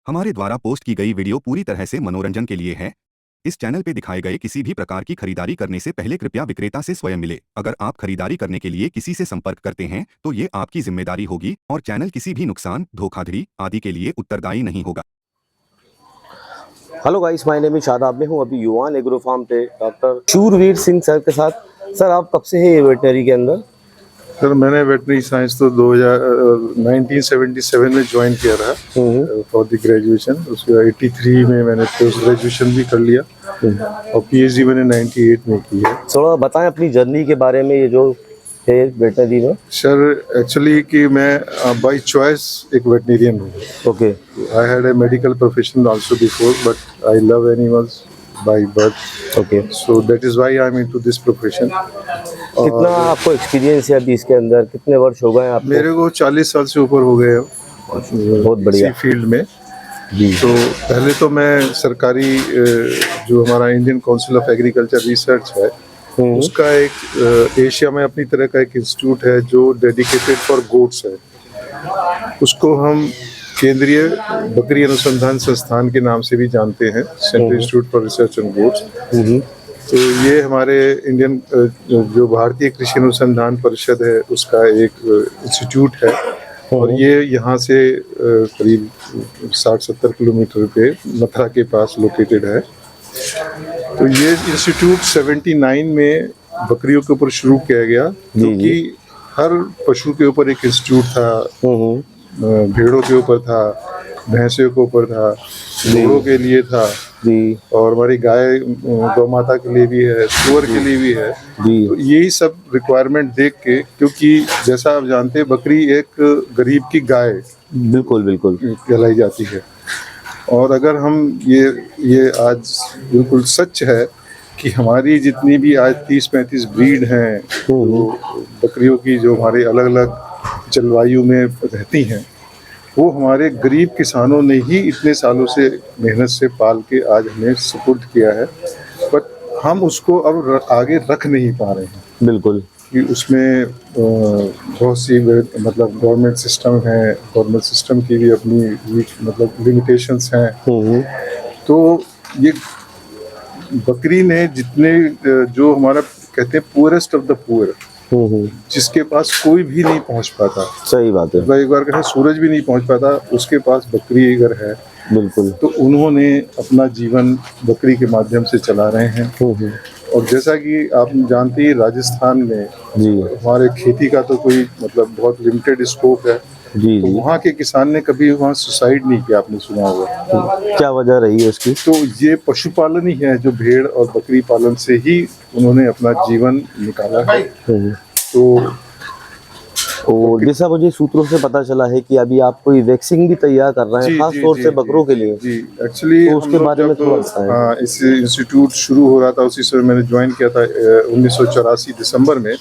हमारे द्वारा पोस्ट की गई वीडियो पूरी तरह से मनोरंजन के लिए है। इस चैनल पे दिखाए गए किसी भी प्रकार की खरीदारी करने से पहले कृपया विक्रेता से स्वयं मिले। अगर आप खरीदारी करने के लिए किसी से संपर्क करते हैं तो ये आपकी जिम्मेदारी होगी और चैनल किसी भी नुकसान, धोखाधड़ी आदि के लिए उत्तरदायी नहीं होगा। Hello guys, my name is Shadab. मैं हूं अभी युवान एग्रो फार्म पे डॉक्टर शूरवीर सिंह सर के साथ। सर, आप कब से हैं वेटनरी के अंदर? सर, मैंने वेटनरी साइंस तो 1977 में ज्वाइन किया था फॉर द ग्रेजुएशन। उसके बाद 83 में मैंने पोस्ट ग्रेजुएशन भी कर लिया और पीएचडी मैंने 98 में की है। थोड़ा बताएं अपनी जर्नी के बारे में, ये जो है वेटनरी में। सर, एक्चुअली कि मैं बाय चॉइस एक वेटनरियन हूँ। Okay. I had a medical profession also before, but I love animals by birth. Okay. So that is why I am into this profession. कितना आपको एक्सपीरियंस है अभी इसके अंदर? कितने वर्ष हो गए आपको? मेरे को 40 साल से ऊपर हो गए हैं बहुत बढ़िया इसी फील्ड में जी। तो पहले तो मैं सरकारी जो हमारा Indian council of agriculture research है उसका एक एशिया में अपनी तरह का एक इंस्टीट्यूट है जो डेडिकेटेड फॉर गोट्स है। उसको हम केंद्रीय बकरी अनुसंधान संस्थान के नाम से भी जानते हैं, central institute for research on goats. तो ये हमारे इंडियन जो भारतीय कृषि अनुसंधान परिषद है उसका एक इंस्टीट्यूट है और ये यहाँ से करीब 60-70 किलोमीटर पे मथुरा के पास लोकेटेड है। तो ये इंस्टीट्यूट 79 में बकरियों के ऊपर शुरू किया गया, क्योंकि हर पशु के ऊपर एक इंस्टीट्यूट था। भेड़ों के ऊपर था, भैंसों के ऊपर था, घोड़ों के लिए था जी। और हमारी गाय गौ माता के लिए भी है, सुअर के लिए भी है जी। तो यही सब रिक्वायरमेंट देख के, क्योंकि जैसा आप जानते हैं बकरी एक गरीब की गाय बिल्कुल बिल्कुल कहलाई जाती है। और अगर हम ये आज बिल्कुल सच है कि हमारी जितनी भी आज 30-35 ब्रीड हैं तो बकरियों की जो हमारे अलग अलग जलवायु में रहती हैं, वो हमारे गरीब किसानों ने ही इतने सालों से मेहनत से पाल के आज हमें सुपुर्द किया है, बट हम उसको अब आगे रख नहीं पा रहे हैं। बिल्कुल कि उसमें बहुत सी मतलब गवर्नमेंट सिस्टम है, गवर्नमेंट सिस्टम की भी अपनी मतलब लिमिटेशंस हैं। तो ये बकरी ने जितने जो हमारा कहते हैं पुअरेस्ट ऑफ द पुअर, जिसके पास कोई भी नहीं पहुंच पाता, सही बात है, एक बार कहते सूरज भी नहीं पहुंच पाता, उसके पास बकरी अगर है बिल्कुल तो उन्होंने अपना जीवन बकरी के माध्यम से चला रहे हैं। और जैसा कि आप जानते हैं राजस्थान में जी हमारे खेती का तो कोई मतलब बहुत लिमिटेड स्कोप है जी। तो वहाँ के किसान ने कभी वहाँ सुसाइड नहीं किया, आपने सुना होगा। क्या वजह रही है उसकी? तो ये पशुपालन ही है, जो भेड़ और बकरी पालन से ही उन्होंने अपना जीवन निकाला है। तो और जैसा मुझे सूत्रों से पता चला है कि अभी आप कोई वैक्सीन भी तैयार कर रहे हैं, खास तौर से बकरों के लिए। जी एक्चुअली तो उसके बारे में थोड़ा बताएं। हाँ, इस इंस्टीट्यूट शुरू हो रहा था उसी समय मैंने ज्वाइन किया था 1984 दिसंबर में।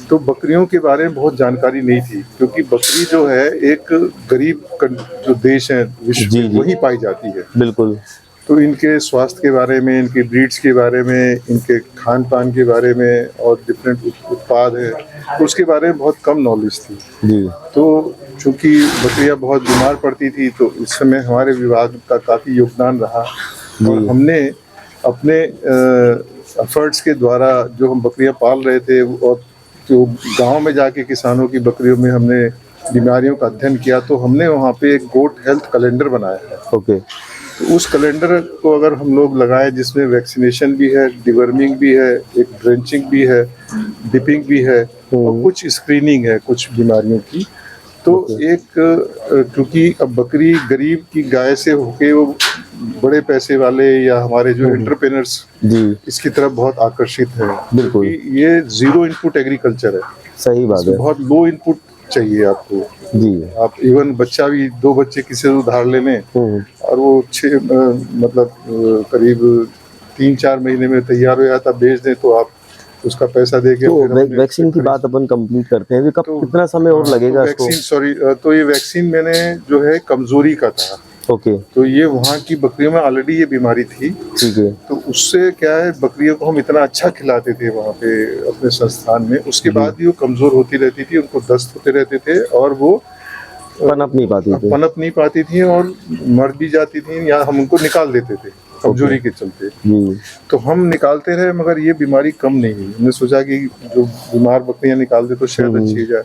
तो बकरियों के बारे में बहुत जानकारी नहीं थी, क्योंकि बकरी जो है एक गरीब जो देश है विश्व में वही पाई जाती है। बिल्कुल। तो इनके स्वास्थ्य के बारे में, इनके ब्रीड्स के बारे में, इनके खान पान के बारे में और डिफरेंट उत्पाद हैं, तो उसके बारे में बहुत कम नॉलेज थी जी। तो चूँकि बकरियां बहुत बीमार पड़ती थी तो इस समय हमारे विभाग का काफ़ी योगदान रहा और हमने अपने एफर्ट्स के द्वारा जो हम बकरियां पाल रहे थे और जो गाँव में जाके किसानों की बकरियों में हमने बीमारियों का अध्ययन किया, तो हमने वहाँ पे एक गोट हेल्थ कैलेंडर बनाया है। ओके। तो उस कैलेंडर को अगर हम लोग लगाएं, जिसमें वैक्सीनेशन भी है, डिवर्मिंग भी है, एक ड्रेंचिंग भी है, डिपिंग भी है और कुछ स्क्रीनिंग है कुछ बीमारियों की, तो एक क्योंकि अब बकरी गरीब की गाय से होके वो बड़े पैसे वाले या हमारे जो एंटरप्रेन्योर्स इसकी तरफ बहुत आकर्षित है। बिल्कुल। ये जीरो इनपुट एग्रीकल्चर है। सही बात है। बहुत लो इनपुट चाहिए आपको जी। आप इवन बच्चा भी 2 बच्चे किसी से उधार ले लें और वो 6 मतलब करीब 3-4 महीने में तैयार हो जाता, बेच दें तो आप उसका पैसा दे के। तो वैक्सीन की बात अपन कंप्लीट करते हैं, कब कितना समय और लगेगा? वैक्सीन सॉरी तो ये वैक्सीन मैंने जो है कमजोरी का था। ओके। तो ये वहाँ की बकरियों में ऑलरेडी ये बीमारी थी। ठीक है। तो उससे क्या है, बकरियों को हम इतना अच्छा खिलाते थे वहाँ पे अपने संस्थान में, उसके बाद भी वो कमजोर होती रहती थी, उनको दस्त होते रहते थे और वो पनप नहीं पाती थी। पनप नहीं पाती थी और मर भी जाती थी, या हम उनको निकाल देते थे कमजोरी के चलते। जी तो हम निकालते रहे मगर ये बीमारी कम नहीं हुई। हमने सोचा कि जो बीमार बकरियां निकाल दे तो शायद अच्छी हो जाए।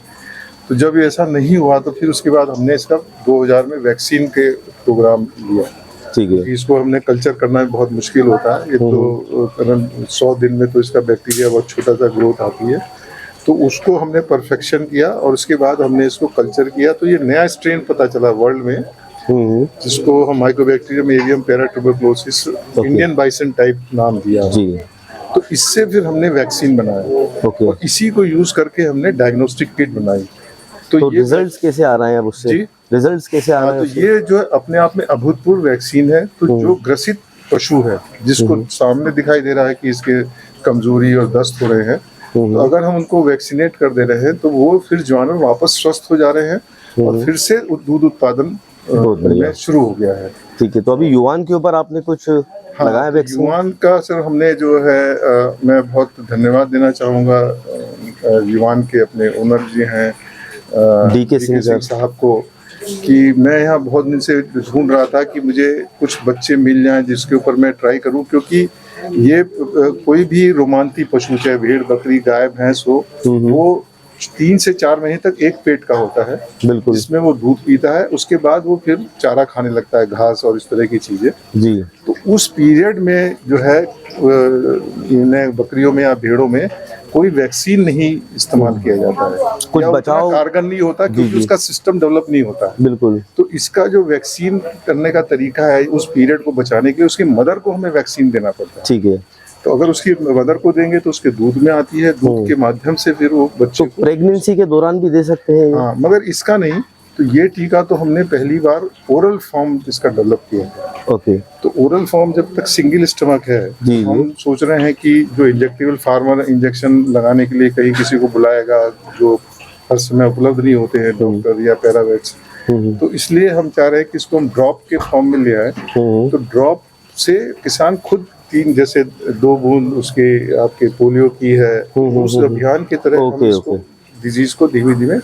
तो जब ये ऐसा नहीं हुआ तो फिर उसके बाद हमने इसका 2000 में वैक्सीन के प्रोग्राम लिया। ठीक है। इसको हमने कल्चर करना भी बहुत मुश्किल होता है। ये तो करीबन 100 दिन में तो इसका बैक्टीरिया बहुत छोटा सा ग्रोथ आती है। तो उसको हमने परफेक्शन किया और उसके बाद हमने इसको कल्चर किया। तो ये नया स्ट्रेन पता चला वर्ल्ड में, जिसको हम mycobacterium avium paratuberculosis Indian bison type नाम दिया। जी। तो इससे फिर हमने वैक्सीन बनाया। ओके। और इसी को यूज करके हमने डायग्नोस्टिक किट बनाई। तो रिजल्ट्स कैसे आ रहे हैं अब उससे? जी? रिजल्ट्स कैसे आ रहे हैं तो उससे? ये जो है अपने आप में अभूतपूर्व वैक्सीन है। तो जो ग्रसित पशु है, जिसको सामने दिखाई दे रहा है कि इसके कमजोरी और दस्त हो रहे हैं, तो अगर हम उनको वैक्सीनेट कर दे रहे हैं तो वो फिर जानवर वापस स्वस्थ हो जा रहे हैं और फिर से दूध उत्पादन में शुरू हो गया है। ठीक है। तो अभी युवान के ऊपर आपने कुछ लगाया वैक्सीन? युवान का सर हमने जो है मैं बहुत धन्यवाद देना चाहूँगा युवान के अपने ओनर जी हैं डीके सिंह साहब को, कि मैं यहाँ बहुत दिन से ढूंढ रहा था कि मुझे कुछ बच्चे मिल जाएं जिसके ऊपर मैं ट्राई करूं, क्योंकि ये कोई भी रोमांती पशु, चाहे भेड़ बकरी गाय भैंस हो, वो 3 से 4 महीने तक एक पेट का होता है। बिल्कुल। जिसमें वो दूध पीता है, उसके बाद वो फिर चारा खाने लगता है, घास और इस तरह की चीजें। जी। तो उस पीरियड में जो है इन्हें बकरियों में या भेड़ों में कोई वैक्सीन नहीं इस्तेमाल किया जाता है, कुछ बचाव कारगर नहीं होता, क्योंकि उसका सिस्टम डेवलप नहीं होता है। बिल्कुल। तो इसका जो वैक्सीन करने का तरीका है, उस पीरियड को बचाने के लिए उसकी मदर को हमें वैक्सीन देना पड़ता है। ठीक है। तो अगर उसकी मदर को देंगे तो उसके दूध में आती है, दूध के माध्यम से फिर वो बच्चे को प्रेगनेंसी के दौरान भी दे सकते हैं? हाँ, मगर इसका नहीं। तो ये टीका तो हमने पहली बार ओरल फॉर्म इसका डेवलप किया है। ओके। तो ओरल फॉर्म जब तक सिंगल स्टमक है, जी, हम सोच रहे हैं कि जो इंजेक्टेबल फार्मर इंजेक्शन लगाने के लिए कहीं किसी को बुलाएगा, जो हर समय उपलब्ध नहीं होते हैं डॉक्टर या पैरावेट्स, तो इसलिए हम चाह रहे हैं कि इसको हम ड्रॉप के फॉर्म में ले आए। तो ड्रॉप से किसान खुद 3 जैसे 2 बूंद उसके आपके पोलियो की है, उस अभियान की तरह हम इसको डिजीज को धीमे धीमे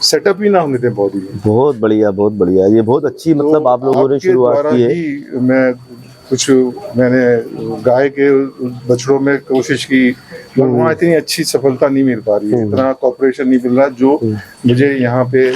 सेटअप ही ना होने दें बॉडी में। बहुत बढ़िया, बहुत बढ़िया। ये बहुत अच्छी मतलब आप लोगों ने शुरुआत की है। मैंने गाय के बछड़ों में कोशिश की, पर वहाँ इतनी अच्छी सफलता नहीं मिल पा रही है, इतना कॉपरेशन नहीं मिल रहा जो मुझे यहाँ पे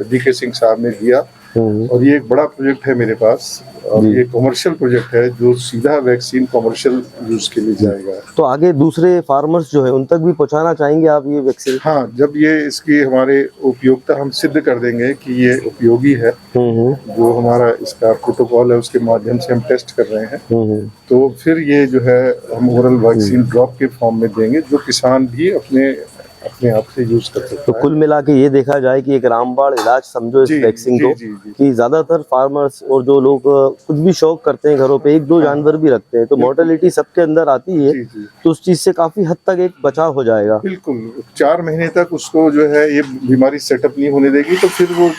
डीके सिंह साहब ने दिया। और ये एक बड़ा प्रोजेक्ट है मेरे पास, और ये कमर्शियल प्रोजेक्ट है जो सीधा वैक्सीन कमर्शियल यूज के लिए जाएगा। तो आगे दूसरे फार्मर्स जो है उन तक भी पहुंचाना चाहेंगे आप ये वैक्सीन? हाँ, जब ये इसकी हमारे उपयोगिता हम सिद्ध कर देंगे कि ये उपयोगी है, जो हमारा इसका प्रोटोकॉल है उसके माध्यम से हम टेस्ट कर रहे हैं, तो फिर ये जो है हम ओरल वैक्सीन ड्रॉप के फॉर्म में देंगे, जो किसान भी अपने आप से यूज कर सकता है। तो कुल मिला के ये देखा जाए कि एक रामबाण इलाज समझो इस वैक्सीन को, कि ज्यादातर फार्मर्स और जो लोग कुछ भी शौक करते हैं घरों पे 1-2 जानवर भी रखते हैं, तो मोर्टेलिटी सबके अंदर आती है, तो उस चीज से काफी हद तक एक बचाव हो जाएगा। बिल्कुल। 4 महीने तक उसको जो है ये बीमारी सेटअप नहीं होने देगी, तो फिर वो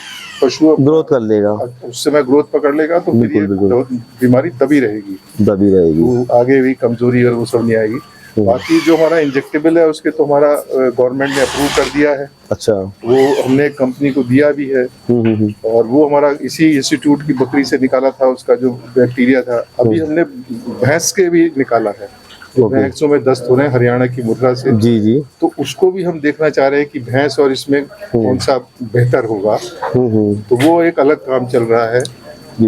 पशु ग्रोथ कर लेगा, उस समय ग्रोथ पकड़ लेगा, तो फिर ये बीमारी तभी रहेगी, वो आगे भी कमजोरी और वो सब नहीं आएगी। बाकी जो हमारा इंजेक्टेबल है उसके तो हमारा गवर्नमेंट ने अप्रूव कर दिया है। अच्छा। वो हमने कंपनी को दिया भी है, और वो हमारा इसी इंस्टीट्यूट की बकरी से निकाला था, उसका जो बैक्टीरिया था। अभी हमने भैंस के भी निकाला है, भैंसों में दस्त हो रहे हैं हरियाणा की मुर्रा से। जी। तो उसको भी हम देखना चाह रहे हैं कि भैंस और इसमें कौन सा बेहतर होगा। तो वो एक अलग काम चल रहा है।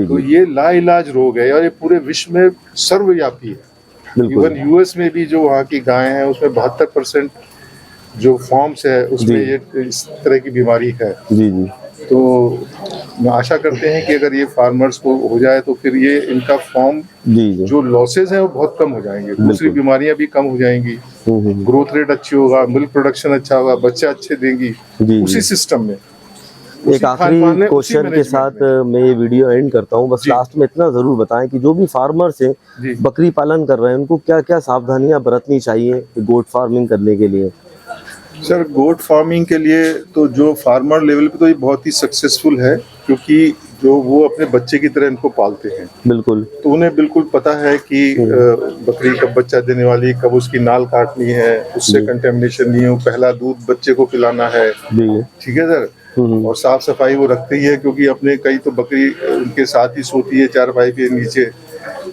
तो ये लाइलाज रोग है और ये पूरे विश्व में सर्वव्यापी है। इवन यूएस में भी जो वहाँ की गायें हैं उसमें 72% जो फॉर्म्स है उसमें ये इस तरह की बीमारी है। जी। तो आशा करते हैं कि अगर ये फार्मर्स को हो जाए तो फिर ये इनका फॉर्म जो लॉसेज हैं वो बहुत कम हो जाएंगे, दूसरी बीमारियां भी कम हो जाएंगी, ग्रोथ रेट अच्छी होगा, मिल्क प्रोडक्शन अच्छा होगा, बच्चे अच्छे देंगी उसी सिस्टम में। एक आखिरी क्वेश्चन के साथ मैं ये वीडियो एंड करता हूँ। बस लास्ट में इतना जरूर बताएं कि जो भी फार्मर्स हैं बकरी पालन कर रहे हैं उनको क्या क्या सावधानियां बरतनी चाहिए गोट फार्मिंग करने के लिए? सर, गोट फार्मिंग के लिए तो जो फार्मर लेवल पे तो ये बहुत ही सक्सेसफुल है, क्योंकि जो वो अपने बच्चे की तरह इनको पालते हैं। बिल्कुल। तो उन्हें बिल्कुल पता है कि बकरी कब बच्चा देने वाली, कब उसकी नाल काटनी है, उससे कंटेमिनेशन नहीं हो, पहला दूध बच्चे को पिलाना है। ठीक है सर। और साफ सफाई वो रखते ही है, क्योंकि अपने कई तो बकरी उनके साथ ही सोती है चारपाई के नीचे।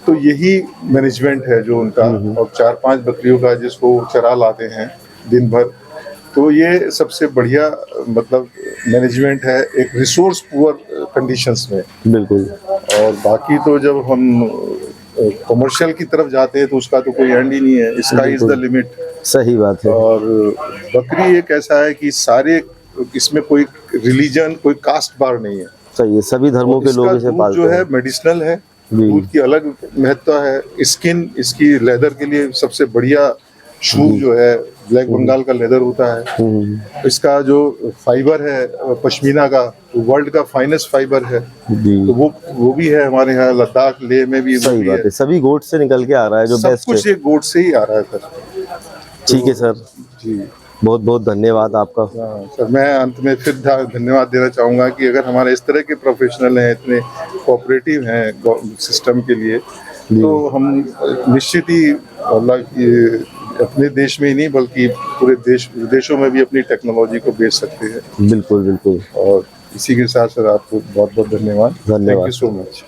तो यही मैनेजमेंट है जो उनका, और 4-5 बकरियों का जिसको चरा लाते हैं दिन भर। तो ये सबसे बढ़िया मतलब मैनेजमेंट है एक रिसोर्स पुअर कंडीशंस में। बिल्कुल। और बाकी तो जब हम कमर्शियल की तरफ जाते हैं तो उसका तो कोई एंड ही नहीं है, स्काई इज द लिमिट। सही बात है। और बकरी एक ऐसा है कि सारे इसमें कोई रिलीजन कोई कास्ट बार नहीं है। सही है, सभी धर्मों के लोग इसे पालते जो हैं। है मेडिसिनल है, जी। दूध की अलग महत्ता है। स्किन इसकी लेदर के लिए सबसे बढ़िया शू जो है ब्लैक बंगाल का लेदर होता है। इसका जो फाइबर है पश्मीना का, वर्ल्ड का फाइनेस्ट फाइबर है। जी। तो वो भी है हमारे यहाँ लद्दाख लेह में भी। सही बात है, सभी गोट से निकल के आ रहा है जो सब बेस्ट कुछ है। एक गोट से ही आ रहा है सर। ठीक है सर, जी बहुत बहुत धन्यवाद आपका। हाँ, सर मैं अंत में फिर धन्यवाद देना चाहूँगा कि अगर हमारे इस तरह के प्रोफेशनल हैं, इतने कोऑपरेटिव हैं सिस्टम के लिए, तो हम निश्चित ही मतलब अपने देश में ही नहीं बल्कि पूरे विदेशों में भी अपनी टेक्नोलॉजी को बेच सकते हैं। बिल्कुल बिल्कुल। और इसी के साथ सर आपको बहुत बहुत धन्यवाद। Thank you so much.